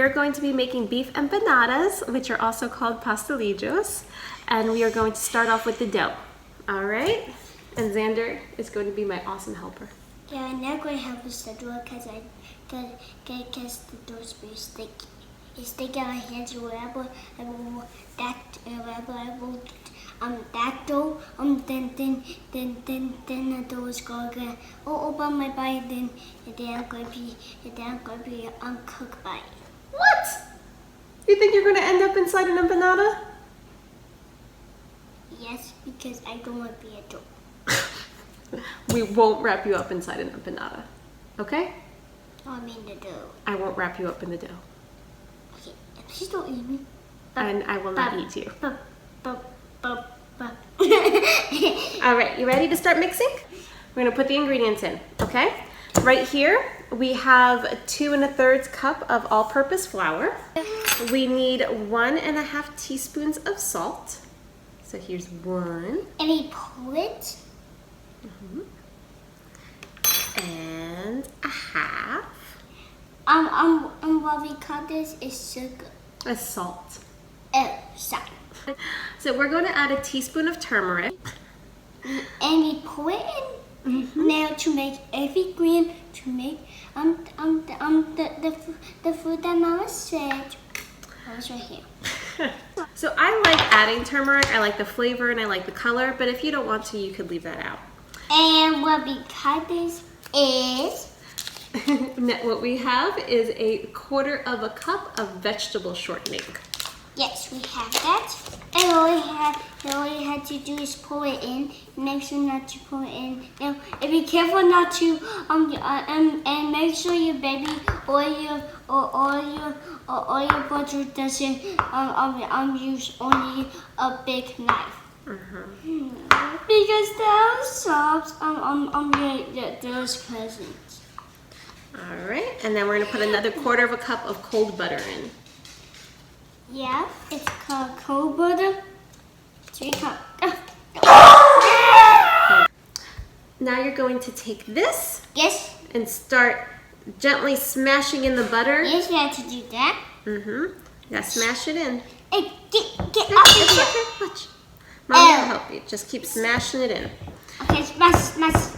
are going to be making beef empanadas, which are also called pastelillos, and we are going to start off with the dough. All right? And Xander is going to be my awesome helper. Yeah, I'm not going to help us the door because the door's very sticky. It's sticky on my hands or whatever. I will that dough. Then the dough is going to open my body. Then I'm going to be uncooked by it. What? You think you're going to end up inside an empanada? Yes, because I don't want to be a dough. We won't wrap you up inside an empanada, okay? Oh, I mean the dough. I won't wrap you up in the dough. Okay, please don't eat me. And I will not eat you. All right, you ready to start mixing? We're gonna put the ingredients in, okay? Right here, we have 2 1/3 cup of all-purpose flour. We need 1.5 teaspoons of salt. So here's 1. Any put? And 1/2. What we call this is sugar. A salt. Oh, sorry. So we're going to add a teaspoon of turmeric. And we put in now to make every green to make the food that Mama said. I was right here. So I like adding turmeric. I like the flavor and I like the color, but if you don't want to, you could leave that out. And what we cut this is What we have is 1/4 cup of vegetable shortening. yes, we have that. And all we had to do is pour it in. Make sure not to pour it in. Now, and be careful not to and make sure your baby or your butter doesn't use only a big knife. Because that stops those cousins. All right, and then we're going to put another 1/4 cup of cold butter in. Yeah, it's called cold butter. 3 cups. Now you're going to take this Yes. and start gently smashing in the butter. Yes, we have to do that. Now smash it in. Hey, get It's up in here. okay, watch. Mommy will help you. Just keep smashing it in. Okay, smash,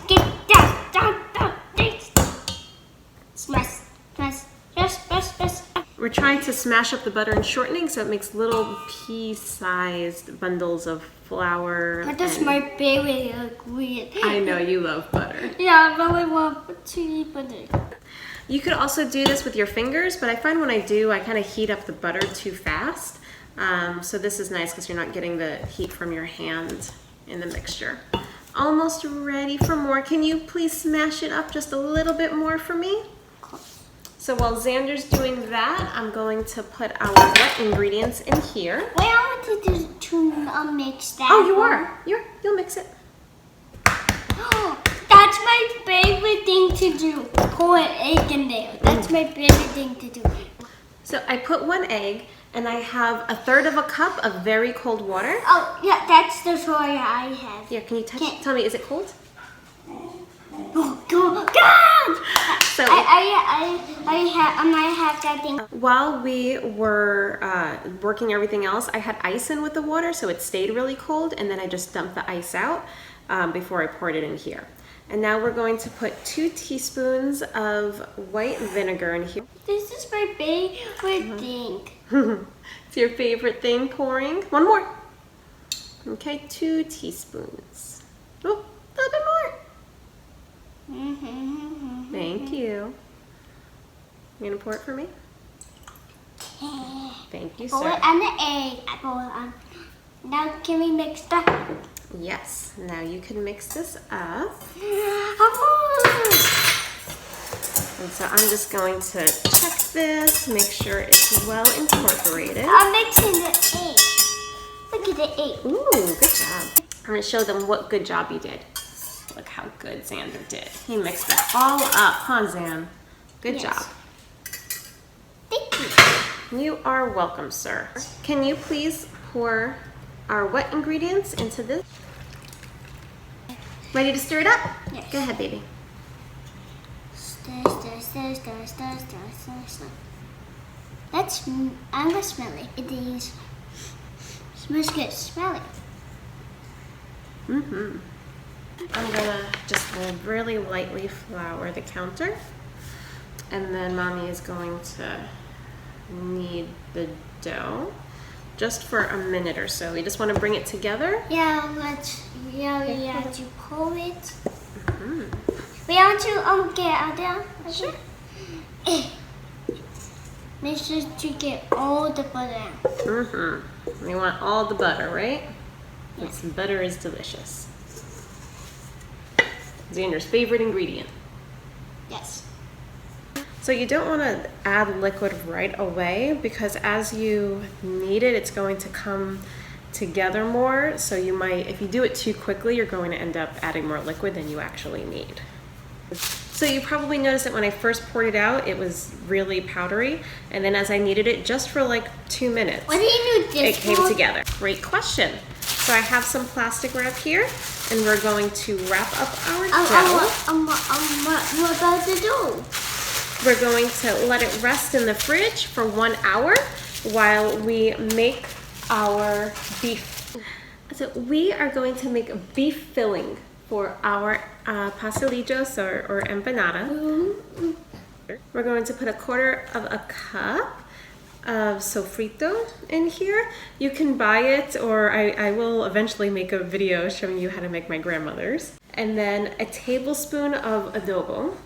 get down. Smash. We're trying to smash up the butter and shortening so it makes little pea-sized bundles of flour. That's my favorite ingredient. I know you love butter. Yeah, I really want to eat butter. You could also do this with your fingers, but I find when I do, I kind of heat up the butter too fast. So this is nice because you're not getting the heat from your hand in the mixture. Almost ready for more. Can you please smash it up just a little bit more for me? So while Xander's doing that, I'm going to put our wet ingredients in here. Wait, I want to mix that. Oh, you are. You'll mix it. That's my favorite thing to do. Pour an egg in there. That's my favorite thing to do. So I put 1 egg, and I have 1/3 cup of very cold water. Oh, yeah, that's the story I have. Here, can you tell me, is it cold? Oh, God! So I have that thing. while we were working everything else, I had ice in with the water, so it stayed really cold, and then I just dumped the ice out before I poured it in here. And now we're going to put 2 teaspoons of white vinegar in here. This is my favorite thing. It's your favorite thing, pouring. 1 more. Okay, 2 teaspoons. Oh, a little bit more. Thank you. You gonna pour it for me? Thank you, Pour sir. it on the egg. I pour it on. Now can we mix that? Yes, now you can mix this up. And so I'm just going to check this, make sure it's well incorporated. I'm mixing the egg. Look at the egg. Ooh, good job. I'm gonna show them what good job you did. Look how good Xander did. He mixed that all up, huh, Zan? Good job. Thank you. You are welcome, sir. Can you please pour our wet ingredients into this? Ready to stir it up? Yes. Go ahead, baby. Stir. I'm gonna smell it. It is. Smells good. Smell it. I'm gonna just really lightly flour the counter, and then Mommy is going to knead the dough just for a minute or so. We just want to bring it together. Yeah, we have to pull it. We have to get out there. Sure. Make sure to get all the butter out. We want all the butter, right? Yes. Butter is delicious. Xander's favorite ingredient. Yes. So you don't want to add liquid right away because as you knead it, it's going to come together more. So you might, if you do it too quickly, you're going to end up adding more liquid than you actually need. So you probably noticed that when I first poured it out, it was really powdery. And then as I kneaded it just for like 2 minutes, What do you do this it came together. Great question. So I have some plastic wrap here, and we're going to wrap up our dough. What about the dough? We're going to let it rest in the fridge for 1 hour while we make our beef. So we are going to make a beef filling for our pastelillos or empanada. We're going to put 1/4 of a cup of sofrito in here. You can buy it, or I will eventually make a video showing you how to make my grandmother's. And then a tablespoon of adobo.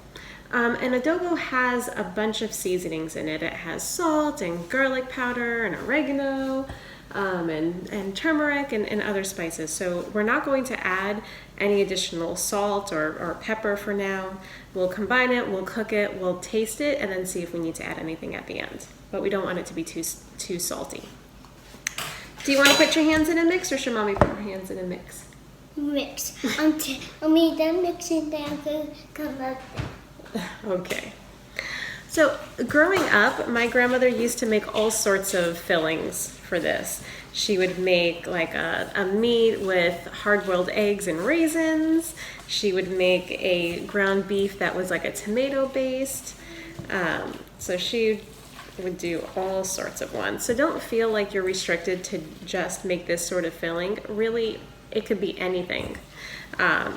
And adobo has a bunch of seasonings in it. It has salt and garlic powder and oregano and turmeric and other spices. So we're not going to add any additional salt or pepper for now. We'll combine it, we'll cook it, we'll taste it, and then see if we need to add anything at the end. But we don't want it to be too salty. Do you want to put your hands in a mix, or should Mommy put her hands in a mix? Mix. I'm done mixing down to come up. Okay. So growing up, my grandmother used to make all sorts of fillings for this. She would make like a meat with hard-boiled eggs and raisins. She would make a ground beef that was like a tomato based. So she would do all sorts of ones. So don't feel like you're restricted to just make this sort of filling. Really, it could be anything.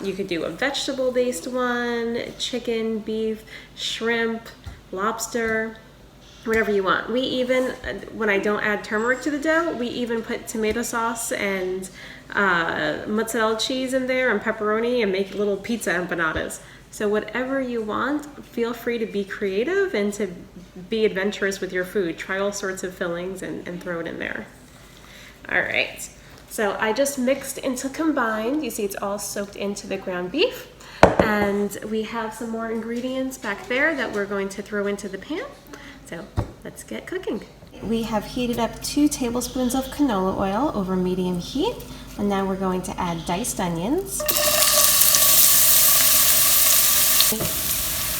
You could do a vegetable-based one, chicken, beef, shrimp, lobster, whatever you want. We even, when I don't add turmeric to the dough, we even put tomato sauce and mozzarella cheese in there and pepperoni and make little pizza empanadas. So whatever you want, feel free to be creative and to be adventurous with your food. Try all sorts of fillings and throw it in there. All right. So I just mixed until combined. You see it's all soaked into the ground beef. And we have some more ingredients back there that we're going to throw into the pan. So let's get cooking. We have heated up 2 tablespoons of canola oil over medium heat. And now we're going to add diced onions.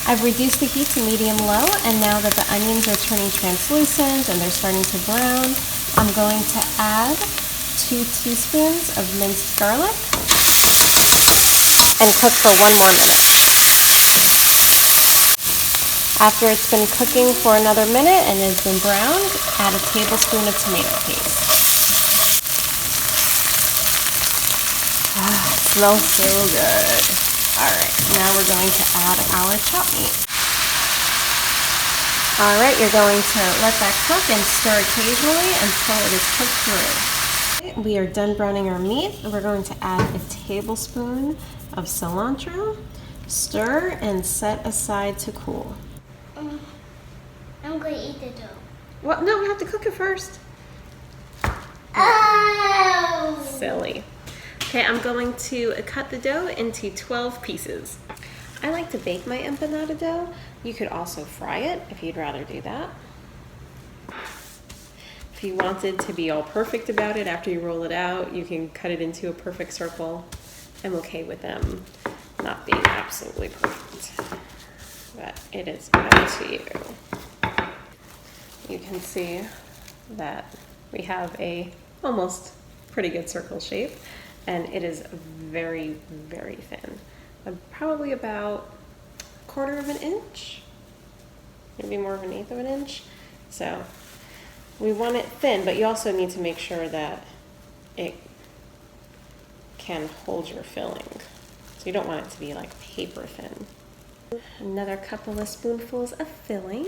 I've reduced the heat to medium-low, and now that the onions are turning translucent and they're starting to brown, I'm going to add 2 teaspoons of minced garlic and cook for 1 more minute. After it's been cooking for another minute and has been browned, add a tablespoon of tomato paste. It smells so good. All right, now we're going to add our chopped meat. All right, you're going to let that cook and stir occasionally until it is cooked through. We are done browning our meat. We're going to add a tablespoon of cilantro, stir, and set aside to cool. I'm going to eat the dough. Well, no, we have to cook it first. Oh! Silly. Okay, I'm going to cut the dough into 12 pieces. I like to bake my empanada dough. You could also fry it if you'd rather do that. If you wanted to be all perfect about it after you roll it out, you can cut it into a perfect circle. I'm okay with them not being absolutely perfect, but it is up to you. You can see that we have a almost pretty good circle shape, and it is very, very thin. Probably about 1/4 of an inch, maybe more of 1/8 of an inch. So We want it thin, but you also need to make sure that it can hold your filling. So you don't want it to be like paper thin. Another couple of spoonfuls of filling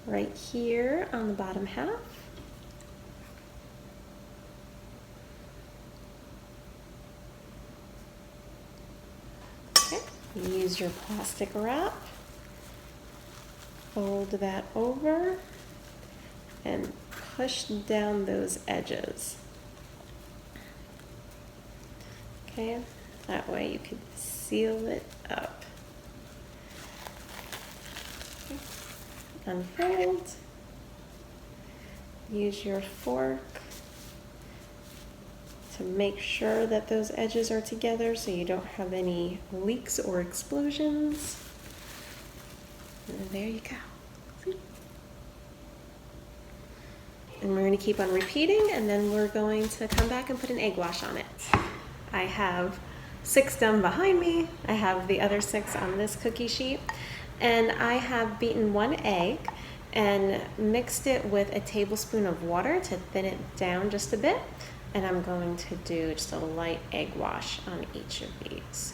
right here on the bottom half. Okay, use your plastic wrap, fold that over, and push down those edges. Okay, that way you can seal it up. Okay. Unfold. Use your fork to make sure that those edges are together so you don't have any leaks or explosions. And there you go. See? And we're going to keep on repeating, and then we're going to come back and put an egg wash on it. I have 6 done behind me. I have the other 6 on this cookie sheet. And I have beaten 1 egg and mixed it with a tablespoon of water to thin it down just a bit. And I'm going to do just a light egg wash on each of these.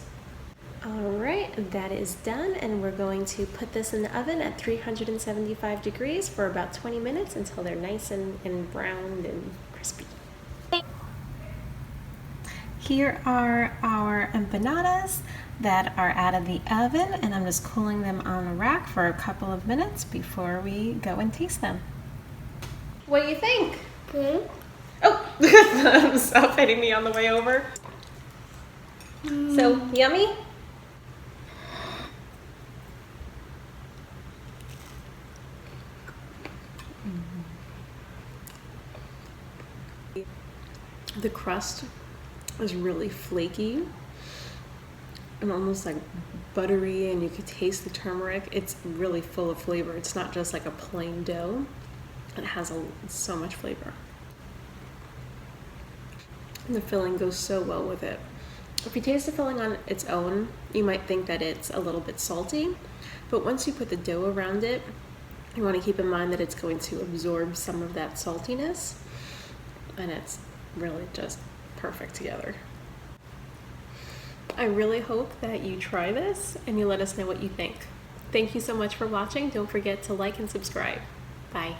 All right, that is done, and we're going to put this in the oven at 375 degrees for about 20 minutes until they're nice and browned and crispy. Here are our empanadas that are out of the oven, and I'm just cooling them on a rack for a couple of minutes before we go and taste them. What do you think? Good. Oh, stop hitting me on the way over. So, yummy? The crust is really flaky and almost like buttery, and you can taste the turmeric. It's really full of flavor. It's not just like a plain dough. It has so much flavor. And the filling goes so well with it. If you taste the filling on its own, you might think that it's a little bit salty, but once you put the dough around it, you want to keep in mind that it's going to absorb some of that saltiness, and it's really just perfect together. I really hope that you try this and you let us know what you think. Thank you so much for watching. Don't forget to like and subscribe. Bye.